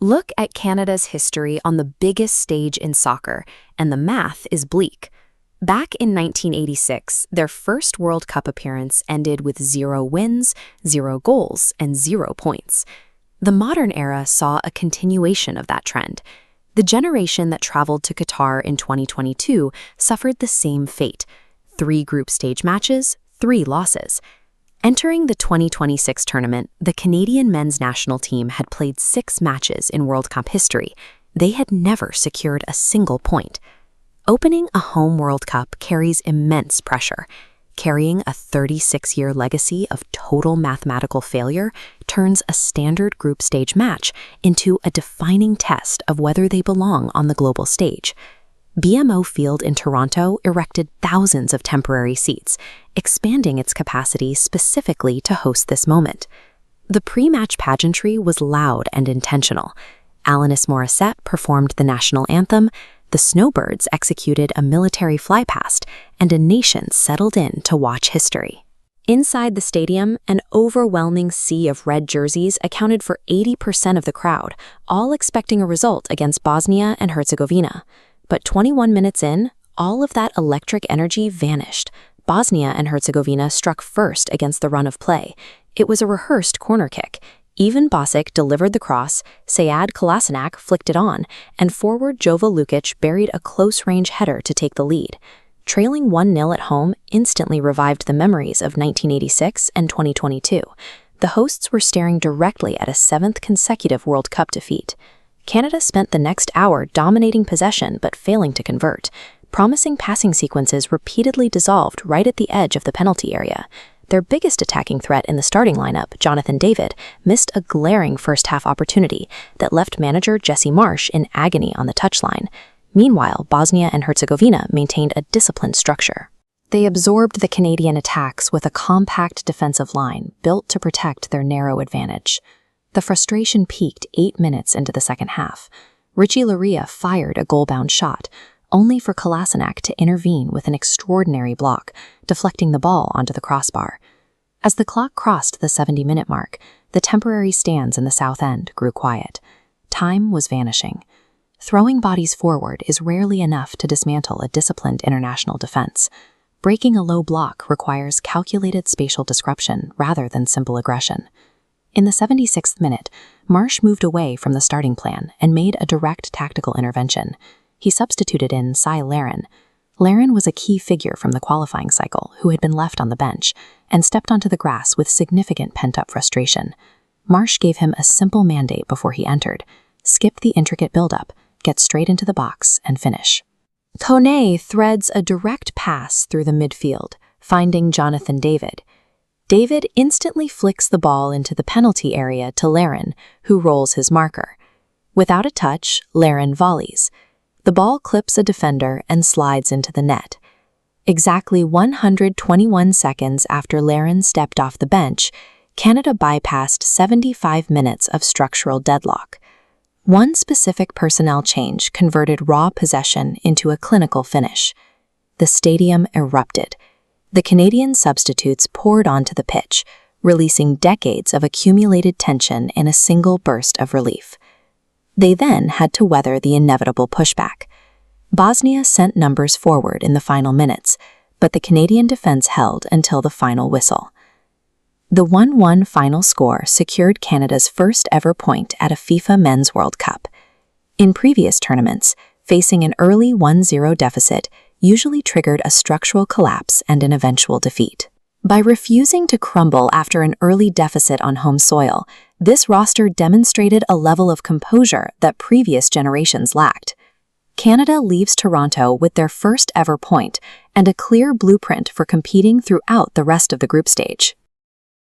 Look at Canada's history on the biggest stage in soccer, and the math is bleak. Back in 1986, their first World Cup appearance ended with 0 wins, 0 goals, and 0 points. The modern era saw a continuation of that trend. The generation that traveled to Qatar in 2022 suffered the same fate: 3 group stage matches, 3 losses. Entering the 2026 tournament, the Canadian men's national team had played 6 matches in World Cup history. They had never secured a single point. Opening a home World Cup carries immense pressure. Carrying a 36-year legacy of total mathematical failure turns a standard group stage match into a defining test of whether they belong on the global stage. BMO Field in Toronto erected thousands of temporary seats, expanding its capacity specifically to host this moment. The pre-match pageantry was loud and intentional. Alanis Morissette performed the national anthem, the Snowbirds executed a military flypast, and a nation settled in to watch history. Inside the stadium, an overwhelming sea of red jerseys accounted for 80% of the crowd, all expecting a result against Bosnia and Herzegovina. But 21 minutes in, all of that electric energy vanished. Bosnia and Herzegovina struck first against the run of play. It was a rehearsed corner kick. Ivan Bosic delivered the cross, Sead Kolasinac flicked it on, and forward Jovo Lukic buried a close-range header to take the lead. Trailing 1-0 at home instantly revived the memories of 1986 and 2022. The hosts were staring directly at a 7th consecutive World Cup defeat. Canada spent the next hour dominating possession but failing to convert. Promising passing sequences repeatedly dissolved right at the edge of the penalty area. Their biggest attacking threat in the starting lineup, Jonathan David, missed a glaring first-half opportunity that left manager Jesse Marsch in agony on the touchline. Meanwhile, Bosnia and Herzegovina maintained a disciplined structure. They absorbed the Canadian attacks with a compact defensive line built to protect their narrow advantage. The frustration peaked 8 minutes into the second half. Richie Larin fired a goal-bound shot, only for Kolasinac to intervene with an extraordinary block, deflecting the ball onto the crossbar. As the clock crossed the 70-minute mark, the temporary stands in the south end grew quiet. Time was vanishing. Throwing bodies forward is rarely enough to dismantle a disciplined international defense. Breaking a low block requires calculated spatial disruption rather than simple aggression. In the 76th minute, Marsch moved away from the starting plan and made a direct tactical intervention. He substituted in Cyle Larin. Larin was a key figure from the qualifying cycle who had been left on the bench and stepped onto the grass with significant pent-up frustration. Marsch gave him a simple mandate before he entered: skip the intricate build-up, get straight into the box, and finish. Kone threads a direct pass through the midfield, finding Jonathan David. David instantly flicks the ball into the penalty area to Larin, who rolls his marker. Without a touch, Larin volleys. The ball clips a defender and slides into the net. Exactly 121 seconds after Larin stepped off the bench, Canada bypassed 75 minutes of structural deadlock. One specific personnel change converted raw possession into a clinical finish. The stadium erupted. The Canadian substitutes poured onto the pitch, releasing decades of accumulated tension in a single burst of relief. They then had to weather the inevitable pushback. Bosnia sent numbers forward in the final minutes, but the Canadian defense held until the final whistle. The 1-1 final score secured Canada's first ever point at a FIFA Men's World Cup. In previous tournaments, facing an early 1-0 deficit usually triggered a structural collapse and an eventual defeat. By refusing to crumble after an early deficit on home soil, this roster demonstrated a level of composure that previous generations lacked. Canada leaves Toronto with their first ever point and a clear blueprint for competing throughout the rest of the group stage.